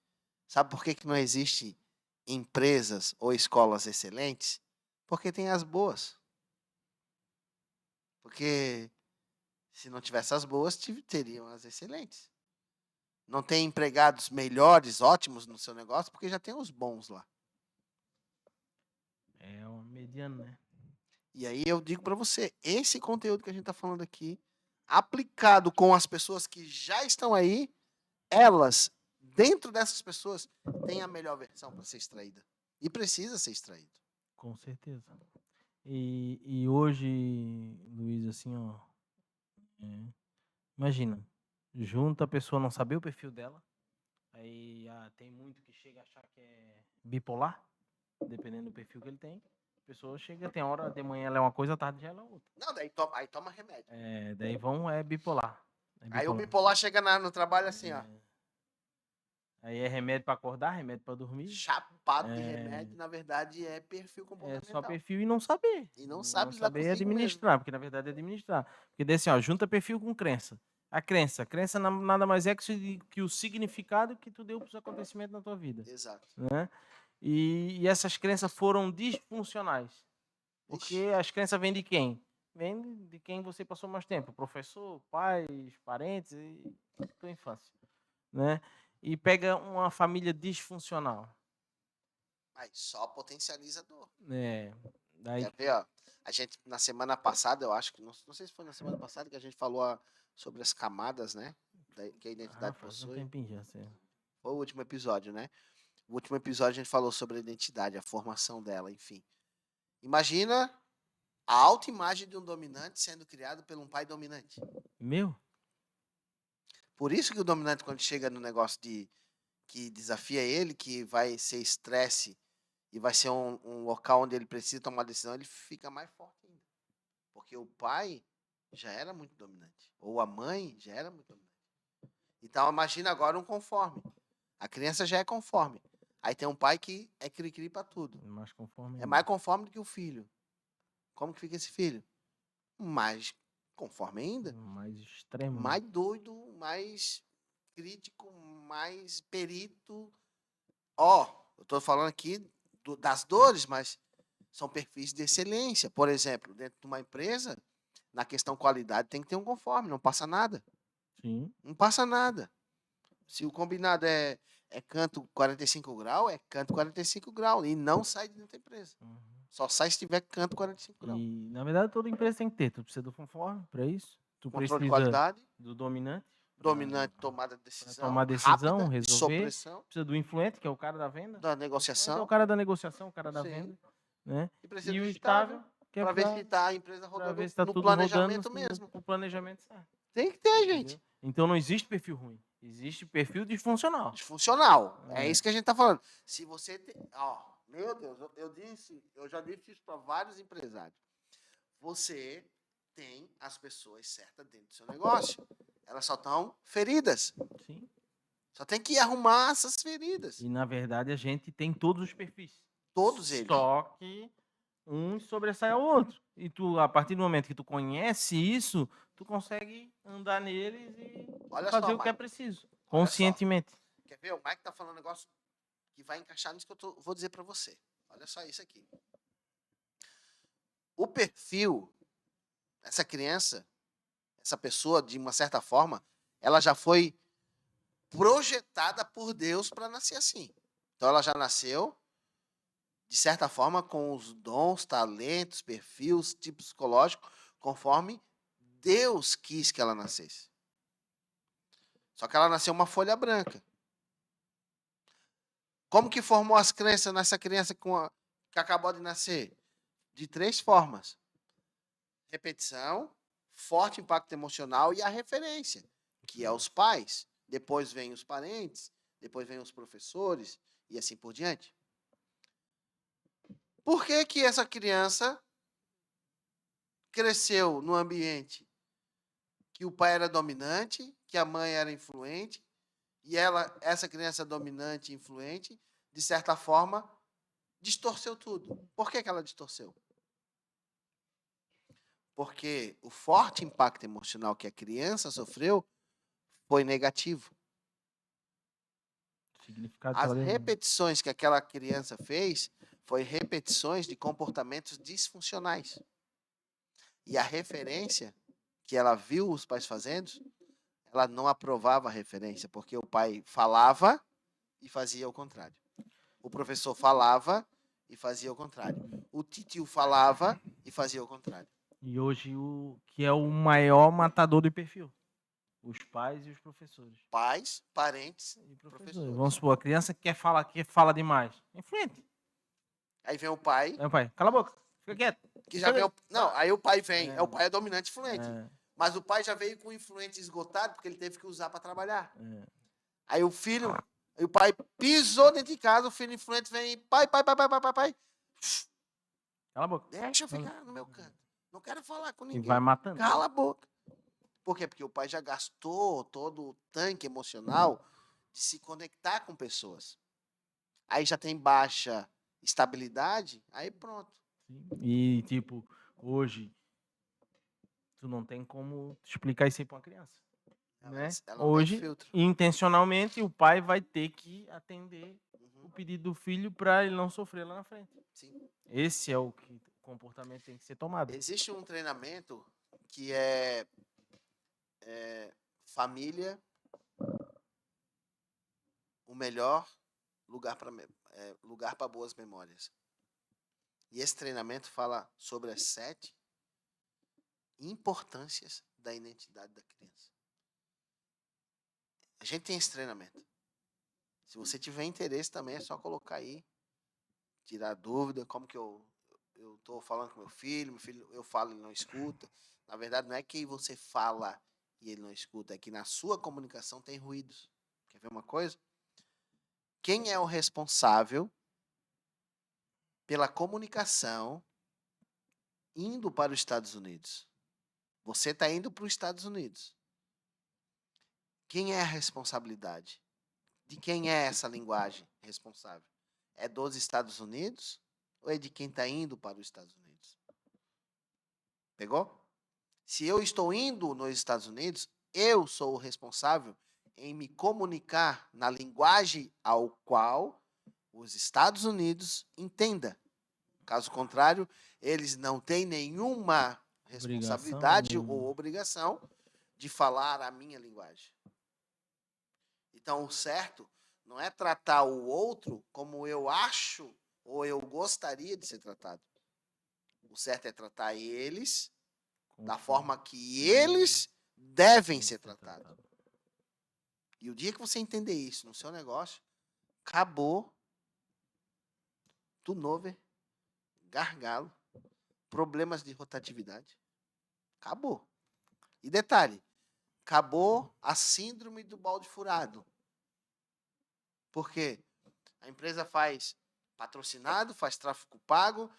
sabe por que não existe empresas ou escolas excelentes? Porque tem as boas. Porque se não tivesse as boas, teriam as excelentes. Não tem empregados melhores, ótimos no seu negócio, porque já tem os bons lá. É um mediano, né? E aí eu digo para você, esse conteúdo que a gente está falando aqui, aplicado com as pessoas que já estão aí, elas, dentro dessas pessoas, têm a melhor versão para ser extraída. E precisa ser extraído. Com certeza. E hoje, Luiz, assim, ó, imagina, junta a pessoa não saber o perfil dela, aí tem muito que chega a achar que é bipolar, dependendo do perfil que ele tem. A pessoa chega, tem hora de manhã ela é uma coisa, à tarde já ela é outra. Não, aí toma remédio. Daí bipolar. Aí o bipolar chega no trabalho assim, ó. Aí é remédio para acordar, remédio para dormir. Chapado de remédio, na verdade, é perfil comportamental. É só perfil e não saber. E não sabe lidar saber consigo administrar, mesmo. porque na verdade é administrar. Porque daí assim, ó, junta perfil com crença. A crença nada mais é que o significado que tu deu para os acontecimentos na tua vida. Exato. Né? E essas crenças foram disfuncionais. Porque as crenças vêm de quem? Vêm de quem você passou mais tempo. Professor, pais, parentes e tua infância. Né? E pega uma família disfuncional. Aí só potencializa a dor. Daí... Quer ver, ó? A gente, na semana passada, eu acho que, não sei se foi na semana passada que a gente falou sobre as camadas, né? Que a identidade possui. Um tempinho já, foi o último episódio, né? O último episódio a gente falou sobre a identidade, a formação dela, enfim. Imagina a autoimagem de um dominante sendo criado por um pai dominante. Por isso que o dominante, quando chega no negócio que desafia ele, que vai ser estresse e vai ser um local onde ele precisa tomar decisão, ele fica mais forte ainda. Porque o pai já era muito dominante. Ou a mãe já era muito dominante. Então, imagina agora um conforme. A criança já é conforme. Aí tem um pai que é cri-cri para tudo. Mais conforme. É mais conforme do que o filho. Como que fica esse filho? Mais conforme ainda. Mais extremo. Mais doido, mais crítico, mais perito. Eu estou falando aqui das dores, mas são perfis de excelência. Por exemplo, dentro de uma empresa, na questão qualidade, tem que ter um conforme, não passa nada. Sim. Não passa nada. Se o combinado é canto 45 graus, é canto 45 graus. E não sai de dentro da empresa. Uhum. Só sai se tiver canto 45 graus. E, na verdade, toda empresa tem que ter. Tu precisa do conforme para isso. Tu Controle de precisa qualidade, do dominante. dominante, tomada de Para decisão, tomar decisão, rápida, resolver. sob pressão, Precisa do influente, que é o cara da venda. da O influente é negociação. o cara da negociação, o cara da Sim. venda. Né? E precisa E do o estável, estável, que é para ver pra- se está a empresa pra rodando ver se tá no tudo planejamento rodando mesmo. no planejamento certo. Tem que ter, gente. Entendeu? Então não existe perfil ruim. Existe perfil disfuncional. Disfuncional. É É. isso que a gente está falando. Se você tem. Meu Deus, eu já disse isso para vários empresários. Você tem as pessoas certas dentro do seu negócio. Elas só estão feridas. Sim. Só tem que arrumar essas feridas. E na verdade a gente tem todos os perfis. Todos eles. Só que um sobressai ao outro. E tu, a partir do momento que tu conhece isso, tu consegue andar neles e Olha fazer só, o que é Mike. preciso, Olha só. conscientemente. Quer ver? O Mike tá falando um negócio que vai encaixar nisso que eu vou dizer para você. Olha só isso aqui. O perfil, essa criança, essa pessoa, de uma certa forma, ela já foi projetada por Deus para nascer assim. Então ela já nasceu, de certa forma, com os dons, talentos, perfis, tipo psicológico, conforme Deus quis que ela nascesse. Só que ela nasceu uma folha branca. Como que formou as crenças nessa criança que acabou de nascer? De 3 formas: repetição, forte impacto emocional e a referência, que é os pais. Depois vem os parentes, depois vem os professores e assim por diante. Por que que essa criança cresceu no ambiente que o pai era dominante, que a mãe era influente, e essa criança dominante e influente, de certa forma, distorceu tudo? Por que que ela distorceu? Porque o forte impacto emocional que a criança sofreu foi negativo. Significado As que ela deu. repetições que aquela criança fez foi repetições de comportamentos disfuncionais. E a referência que ela viu os pais fazendo, ela não aprovava a referência, porque o pai falava e fazia o contrário. O professor falava e fazia o contrário. O titio falava e fazia o contrário. E hoje o que é o maior matador de perfil? Os pais e os professores. Pais, parentes E e professores. professores. Vamos supor, a criança que fala demais. Influente. Aí vem o pai, Aí o pai, cala a boca, fica quieto. que já vem. Não, aí o pai vem. É. O pai é dominante e influente. É, Mas o pai já veio com o influente esgotado, porque ele teve que usar para trabalhar. é. Aí o filho, aí o pai pisou dentro de casa, o filho influente vem, pai. Cala a boca. Deixa eu ficar no meu canto. Não quero falar com E ninguém. vai matando. Cala a boca. Por quê? Porque o pai já gastou todo o tanque emocional de se conectar com pessoas. Aí já tem baixa estabilidade, aí pronto. Sim. E, tipo, hoje, tu não tem como explicar isso aí pra uma criança. Né? Ela não Hoje, tem filtro. intencionalmente, o pai vai ter que atender o Uhum, pedido do filho para ele não sofrer lá na frente. sim. Esse é o comportamento que tem que ser tomado. Existe um treinamento que é família, o melhor lugar para boas memórias. E esse treinamento fala sobre as 7 importâncias da identidade da criança. A gente tem esse treinamento. Se você tiver interesse também, é só colocar aí, tirar dúvida, como que eu estou falando com meu filho, eu falo e ele não escuta. Na verdade, não é que você fala e ele não escuta, é que na sua comunicação tem ruídos. Quer ver uma coisa? Quem é o responsável pela comunicação indo para os Estados Unidos? Você está indo para os Estados Unidos. Quem é a responsabilidade? De quem é essa linguagem responsável? É dos Estados Unidos ou é de quem está indo para os Estados Unidos? Pegou? Se eu estou indo nos Estados Unidos, eu sou o responsável em me comunicar na linguagem ao qual os Estados Unidos entenda. Caso contrário, eles não têm nenhuma responsabilidade nenhuma. ou obrigação de falar a minha linguagem. Então, o certo não é tratar o outro como eu acho ou eu gostaria de ser tratado. O certo é tratar eles da forma que eles devem ser tratados. E o dia que você entender isso no seu negócio, acabou turnover, gargalo, problemas de rotatividade. Acabou. E detalhe, acabou a síndrome do balde furado. Por quê? A empresa faz patrocinado, faz tráfego pago,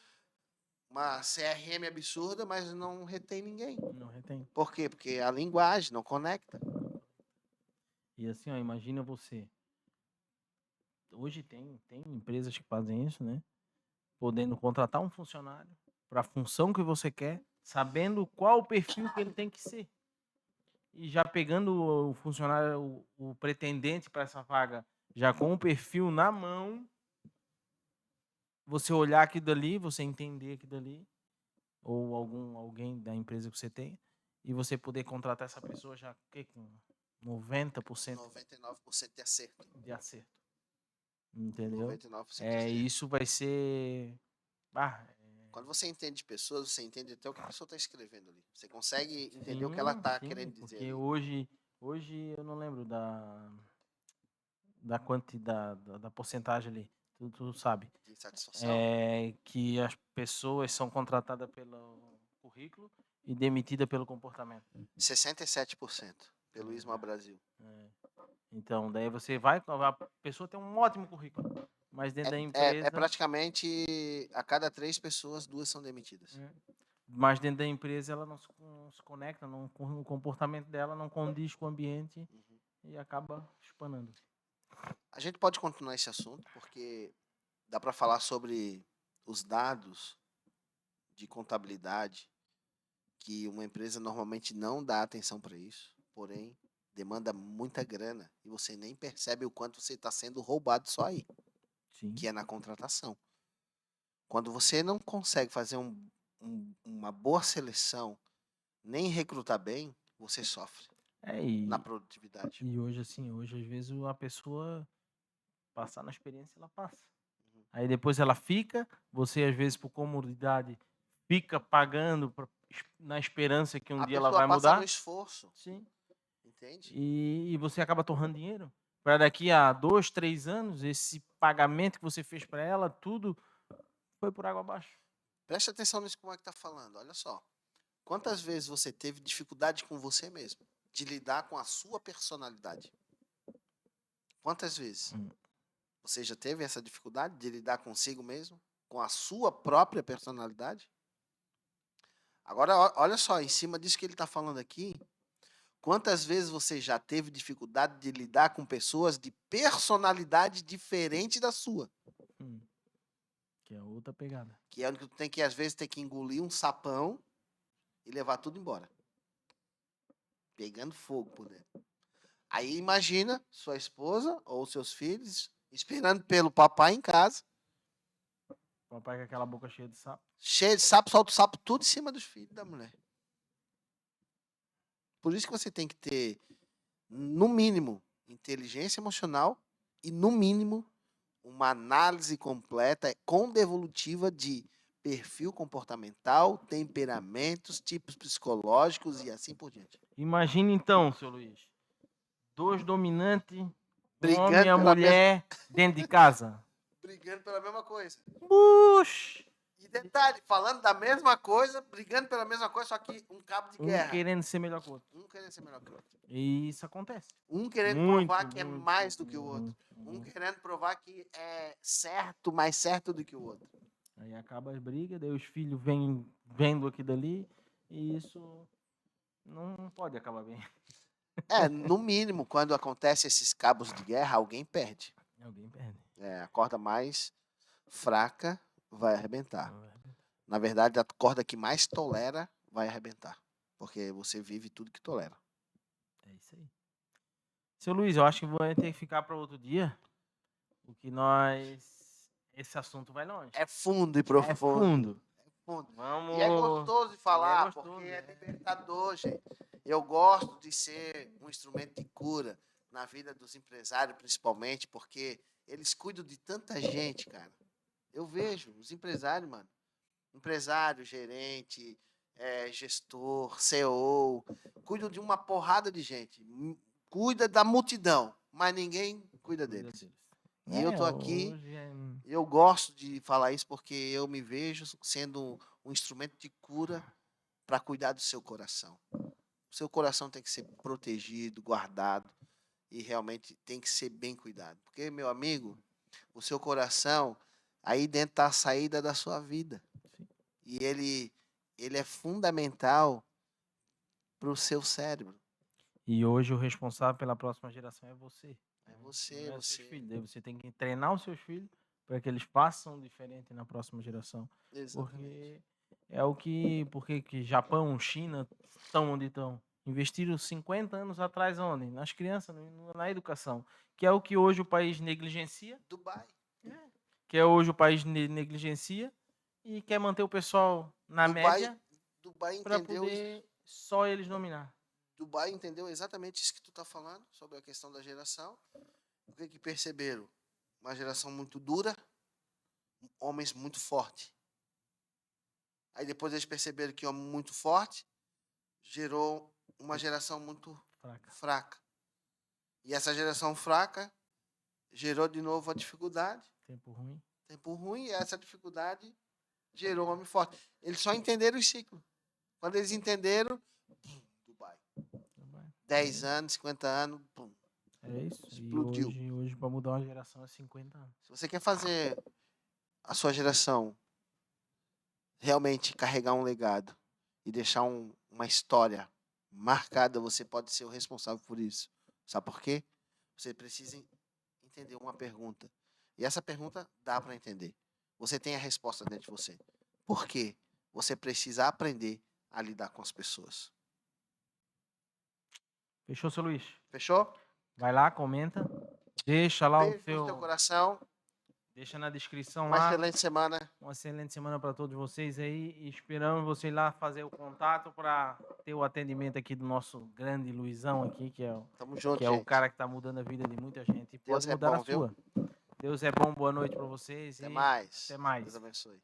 uma CRM absurda, mas não retém ninguém. Não retém. Por quê? Porque a linguagem não conecta. E assim, ó, imagina você. Hoje tem empresas que fazem isso, né? Podendo contratar um funcionário para a função que você quer, sabendo qual o perfil que ele tem que ser. E já pegando o funcionário, o pretendente para essa vaga, já com o perfil na mão, você olhar aquilo dali, você entender aquilo dali, ou alguém da empresa que você tem, e você poder contratar essa pessoa já com 90% 99% de acerto. de acerto. Entendeu? 99% de É, acerto. isso vai ser. Quando você entende de pessoas, você entende até o que a pessoa está escrevendo ali. Você consegue entender o que ela está querendo dizer. Porque Ali. hoje eu não lembro da quantidade, da porcentagem ali. Tu sabe. De insatisfação. É que as pessoas são contratadas pelo currículo e demitidas pelo comportamento. 67% pelo ISMA Brasil. Então, daí você vai, a pessoa tem um ótimo currículo, mas dentro da empresa... É praticamente a cada 3 pessoas, 2 são demitidas. Mas dentro da empresa ela não se conecta, o comportamento dela não condiz com o ambiente e acaba espanando. A gente pode continuar esse assunto, porque dá para falar sobre os dados de contabilidade, que uma empresa normalmente não dá atenção para isso, porém demanda muita grana e você nem percebe o quanto você está sendo roubado só aí, Sim. que é na contratação. Quando você não consegue fazer uma boa seleção, nem recrutar bem, você sofre na produtividade. E hoje, assim, às vezes a pessoa passar na experiência, ela passa. Aí depois ela fica, você às vezes por comodidade fica pagando na esperança que um dia ela vai passa mudar. no esforço. Sim. Entende? E você acaba torrando dinheiro. Para daqui a 2, 3 anos, esse pagamento que você fez para ela, tudo foi por água abaixo. Preste atenção nisso como é que tá falando. Olha só. Quantas vezes você teve dificuldade com você mesmo? De lidar com a sua personalidade? Quantas vezes? Você já teve essa dificuldade de lidar consigo mesmo? Com a sua própria personalidade? Agora, olha só, em cima disso que ele está falando aqui, quantas vezes você já teve dificuldade de lidar com pessoas de personalidade diferente da sua? Que é outra pegada. Que é onde tu tem que, às vezes, ter que engolir um sapão e levar tudo embora. Pegando fogo por dentro. Aí imagina sua esposa ou seus filhos esperando pelo papai em casa. O papai com aquela boca cheia de sapo. Cheio de sapo, solta o sapo tudo em cima dos filhos da mulher. Por isso que você tem que ter, no mínimo, inteligência emocional e, no mínimo, uma análise completa, condevolutiva de perfil comportamental, temperamentos, tipos psicológicos e assim por diante. Imagine então, seu Luiz, 2 dominantes, Brigando homem e a pela mulher dentro de casa. Brigando pela mesma coisa. Puxa! E detalhe, falando da mesma coisa, brigando pela mesma coisa, só que um cabo de guerra. Querendo ser melhor que o outro. Um querendo ser melhor que o outro. E isso acontece. Um querendo provar que é mais do que o outro. Um querendo provar que é certo, mais certo do que o outro. Aí acaba as brigas, daí os filhos vêm vendo aqui dali, e isso não pode acabar bem. No mínimo, quando acontece esses cabos de guerra, alguém perde. Alguém perde. A corda mais fraca vai arrebentar. Não vai arrebentar. Na verdade, a corda que mais tolera vai arrebentar. Porque você vive tudo que tolera. É isso aí. Seu Luiz, eu acho que vai ter que ficar para outro dia, porque esse assunto vai longe. É fundo e É profundo. fundo. Fundo. Vamos. E é gostoso de falar, gostoso, porque é é. libertador, gente. Eu gosto de ser um instrumento de cura na vida dos empresários, principalmente, porque eles cuidam de tanta gente, cara. Eu vejo os empresários, mano. Empresário, gerente, gestor, CEO, cuidam de uma porrada de gente. Cuida da multidão, mas ninguém cuida deles. E eu tô aqui, Hoje eu gosto de falar isso porque eu me vejo sendo um instrumento de cura para cuidar do seu coração. O seu coração tem que ser protegido, guardado e realmente tem que ser bem cuidado. Porque, meu amigo, o seu coração, aí dentro está a saída da sua vida. Sim. E ele é fundamental para o seu cérebro. E hoje o responsável pela próxima geração é você. É você, Não é seus você. filhos. Daí você tem que treinar os seus filhos para que eles façam diferente na próxima geração. Exatamente. Porque é o que. Porque que Japão, China estão onde estão. Investiram 50 anos atrás onde? Nas crianças, na educação. Que é o que hoje o país negligencia. Dubai. Que é hoje o país negligencia e quer manter o pessoal na média Dubai para entendeu poder só eles dominar. Dubai entendeu exatamente isso que tu está falando, sobre a questão da geração. O que perceberam? Uma geração muito dura, homens muito fortes. Aí depois eles perceberam que homem muito forte gerou uma geração muito fraca. E essa geração fraca gerou de novo a dificuldade. Tempo ruim, e essa dificuldade gerou homem forte. Eles só entenderam o ciclo. Quando eles entenderam, Dubai. 10 anos, 50 anos, pum. É isso. Explodiu. E hoje para mudar uma geração é 50 anos. Se você quer fazer a sua geração realmente carregar um legado e deixar uma história marcada, você pode ser o responsável por isso. Sabe por quê? Você precisa entender uma pergunta. E essa pergunta dá para entender. Você tem a resposta dentro de você. Por quê? Você precisa aprender a lidar com as pessoas. Fechou, seu Luiz? Fechou? Vai lá, comenta. Deixa lá Beijo no seu coração. Deixa na descrição Uma lá. excelente semana. Uma excelente semana para todos vocês aí. E esperamos vocês lá fazer o contato para ter o atendimento aqui do nosso grande Luizão aqui, que é Tamo junto, que é gente. o cara que está mudando a vida de muita gente. E Deus pode é mudar bom, a sua. viu? Deus é bom. Boa noite para vocês. Até mais. Até mais. Deus abençoe.